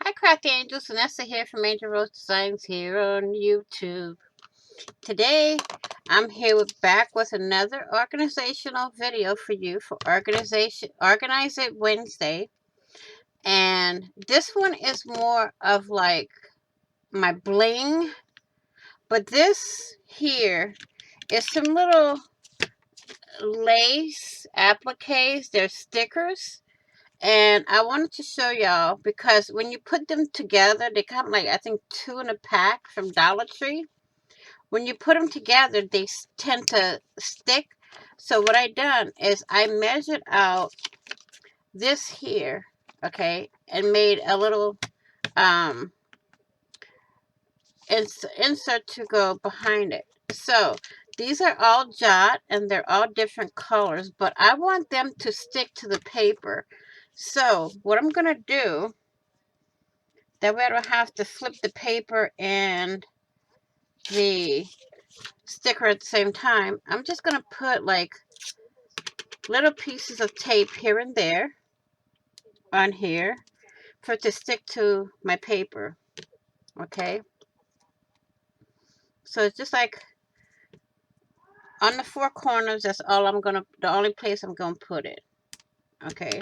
Hi Crafty Angels, Vanessa here from Angel Rose Designs here on YouTube. Today I'm here back with another organizational video for you for Organize It Wednesday. And this one is more of like my bling, but this here is some little lace appliques. They're stickers. And I wanted to show y'all because when you put them together, they come like, I think, 2 in a pack from Dollar Tree. When you put them together, they tend to stick. So what I done is I measured out this here, okay, and made a little insert to go behind it. So these are all jot and they're all different colors, but I want them to stick to the paper. So what I'm going to do, that way I don't have to flip the paper and the sticker at the same time. I'm just going to put like little pieces of tape here and there on here for it to stick to my paper. Okay. So it's just like on the 4 corners, that's all the only place I'm going to put it. Okay.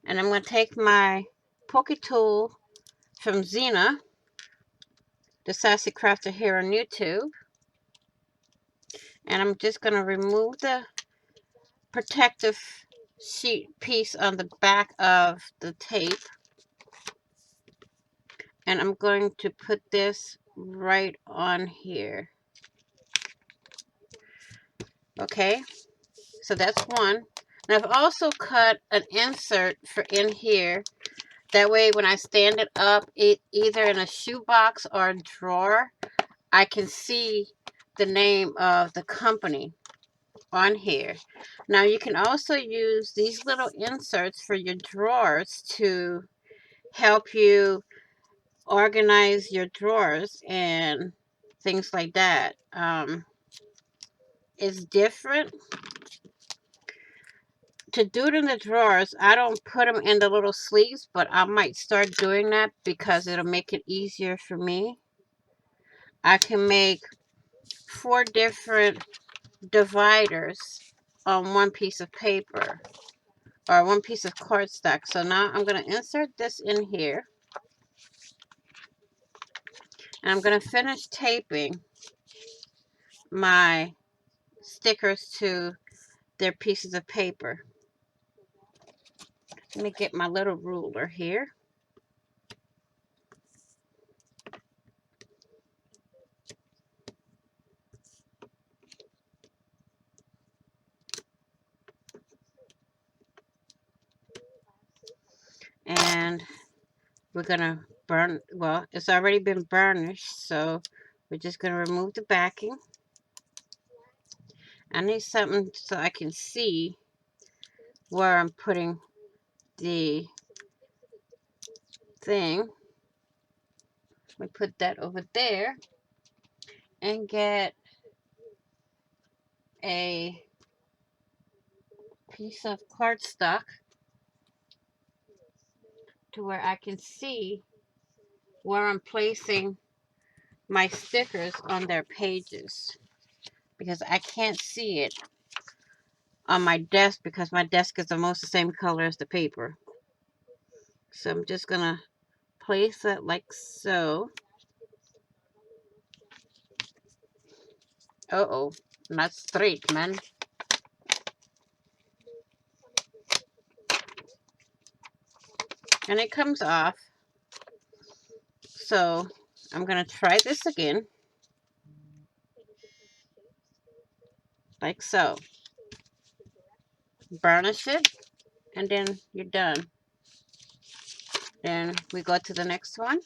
And I'm going to take my Poke Tool from Xena, the Sassy Crafter here on YouTube. And I'm just going to remove the protective sheet piece on the back of the tape. And I'm going to put this right on here. Okay, so that's one. And I've also cut an insert for in here. That way when I stand it up, either in a shoebox or a drawer, I can see the name of the company on here. Now you can also use these little inserts for your drawers to help you organize your drawers and things like that. It's different to do it in the drawers. I don't put them in the little sleeves, but I might start doing that because it'll make it easier for me. I can make 4 different dividers on one piece of paper or one piece of cardstock. So now I'm going to insert this in here and I'm going to finish taping my stickers to their pieces of paper. Let me get my little ruler here. And we're going to burn, well, it's already been burnished, so we're just going to remove the backing. I need something so I can see where I'm putting the thing. We put that over there and get a piece of cardstock to where I can see where I'm placing my stickers on their pages, because I can't see it on my desk because my desk is almost the same color as the paper. So I'm just gonna place it like so. Uh-oh, not straight, man. And it comes off. So I'm gonna try this again. Like so. Burnish it, and then you're done. Then we go to the next one.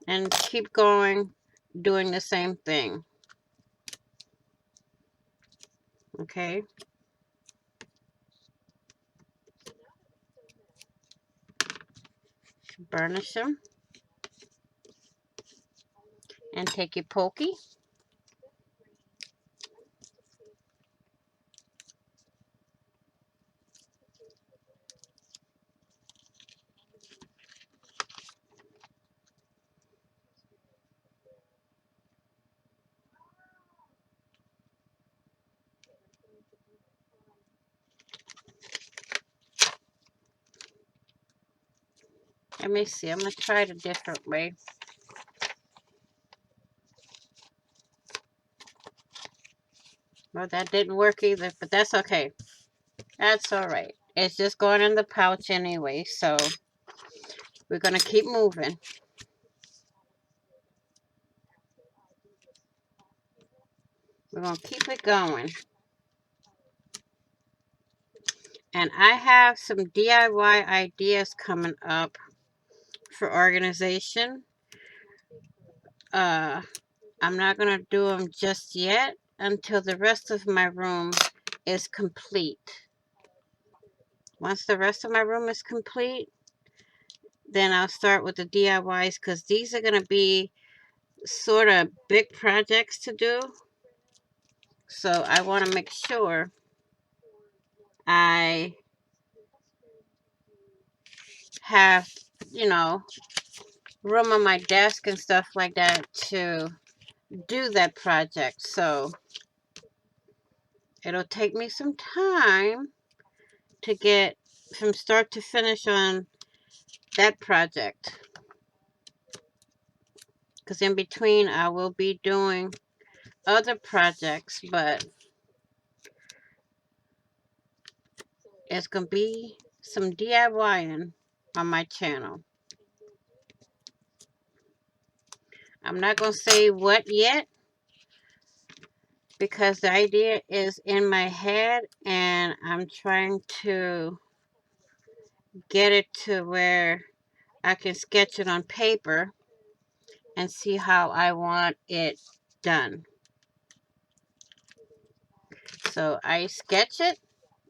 And keep going, doing the same thing. Okay. Burnish them. And take your pokey Let me see. I'm going to try it a different way. Well, that didn't work either, but that's okay. That's all right. It's just going in the pouch anyway, so we're going to keep moving. We're going to keep it going. And I have some DIY ideas coming up for organization. I'm not going to do them just yet until the rest of my room is complete. Once the rest of my room is complete, then I'll start with the DIYs, because these are going to be sort of big projects to do. So I want to make sure I have, you know, room on my desk and stuff like that to do that project. So it'll take me some time to get from start to finish on that project, because in between I will be doing other projects, but it's gonna be some DIYing on my channel. I'm not gonna say what yet, because the idea is in my head and I'm trying to get it to where I can sketch it on paper and see how I want it done. So I sketch it,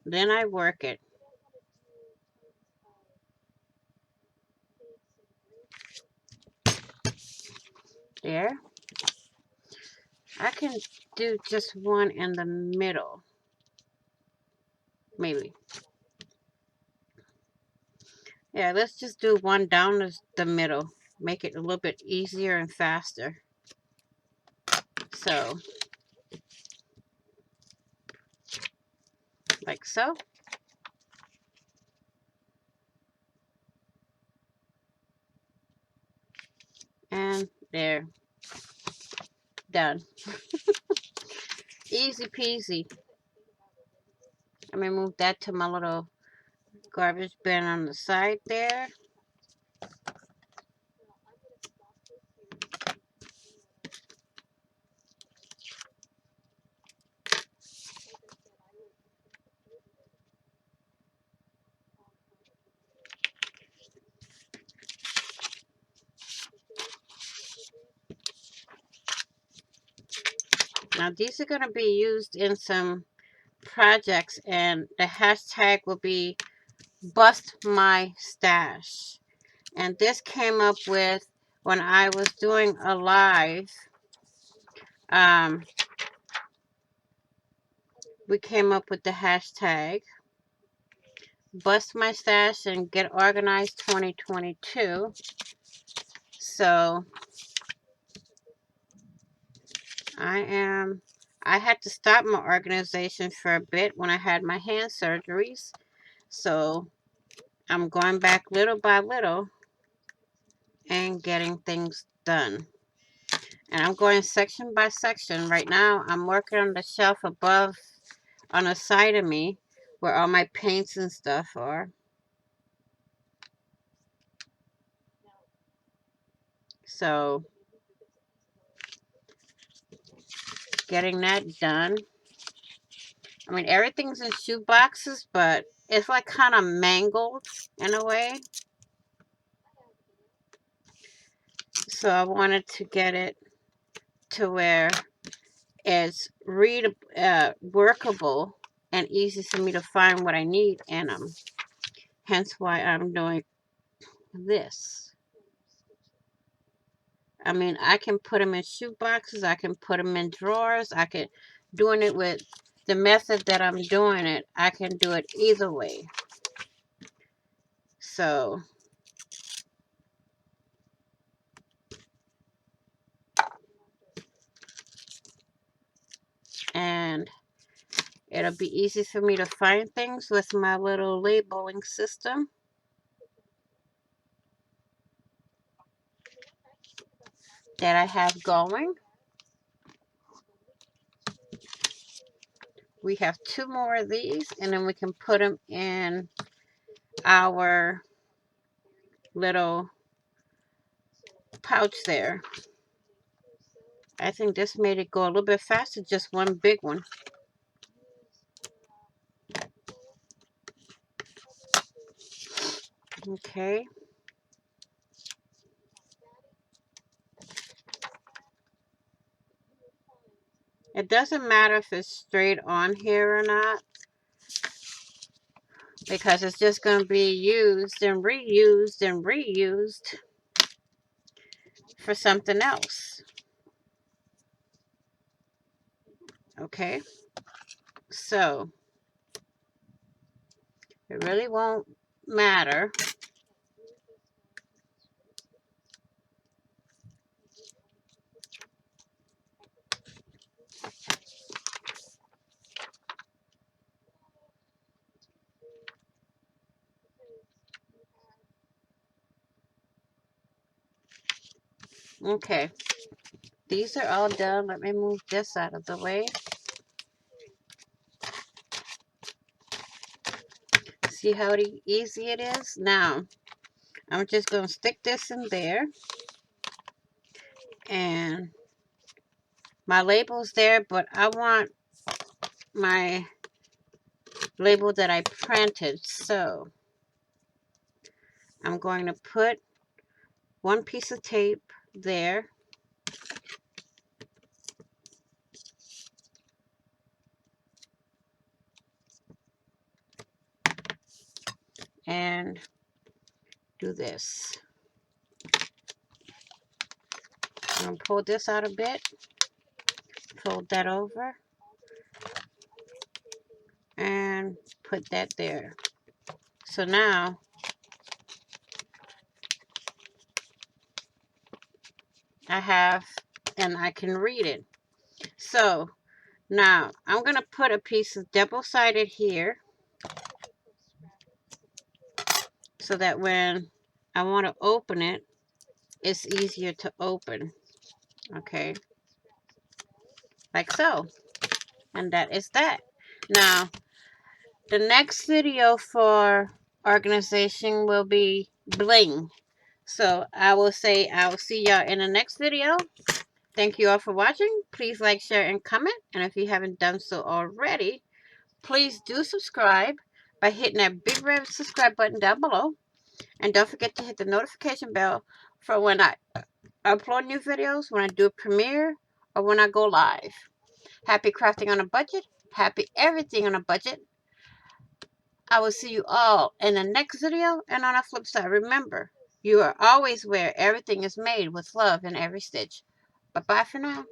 then I work it. There. I can do just one in the middle. Maybe. Yeah, let's just do one down the middle. Make it a little bit easier and faster. So, like so. And there. Done. Easy peasy. Let me move that to my little garbage bin on the side there. Now these are going to be used in some projects, and the hashtag will be Bust My Stash. And this came up with when I was doing a live. We came up with the hashtag Bust My Stash and Get Organized 2022. So I had to stop my organization for a bit when I had my hand surgeries. So I'm going back little by little and getting things done. And I'm going section by section. Right now, I'm working on the shelf above, on the side of me, where all my paints and stuff are. So, getting that done. I mean, everything's in shoe boxes, but it's like kind of mangled in a way. So I wanted to get it to where it's workable and easy for me to find what I need in them. Hence why I'm doing this. I mean, I can put them in shoe boxes. I can put them in drawers. I can, doing it with the method that I'm doing it, I can do it either way. So, and it'll be easy for me to find things with my little labeling system. that I have going. We have 2 more of these, and then we can put them in our little pouch there. I think this made it go a little bit faster, just one big one. Okay. It doesn't matter if it's straight on here or not, because it's just going to be used and reused and reused for something else. Okay. So, it really won't matter. Okay. These are all done. Let me move this out of the way. See how easy it is? Now, I'm just going to stick this in there. And my label's there, but I want my label that I printed. So, I'm going to put one piece of tape there. And do this. I'm going to pull this out a bit. Fold that over. And put that there. So now, I have, and I can read it. So, now, I'm going to put a piece of double-sided here. So that when I want to open it, it's easier to open. Okay. Like so. And that is that. Now, the next video for organization will be bling. So I will say I will see y'all in the next video. Thank you all for watching. Please like, share, and comment. And if you haven't done so already, please do subscribe by hitting that big red subscribe button down below. And don't forget to hit the notification bell for when I upload new videos, when I do a premiere, or when I go live. Happy crafting on a budget. Happy everything on a budget. I will see you all in the next video. And on the flip side, remember, you are always where everything is made with love in every stitch. Bye-bye for now.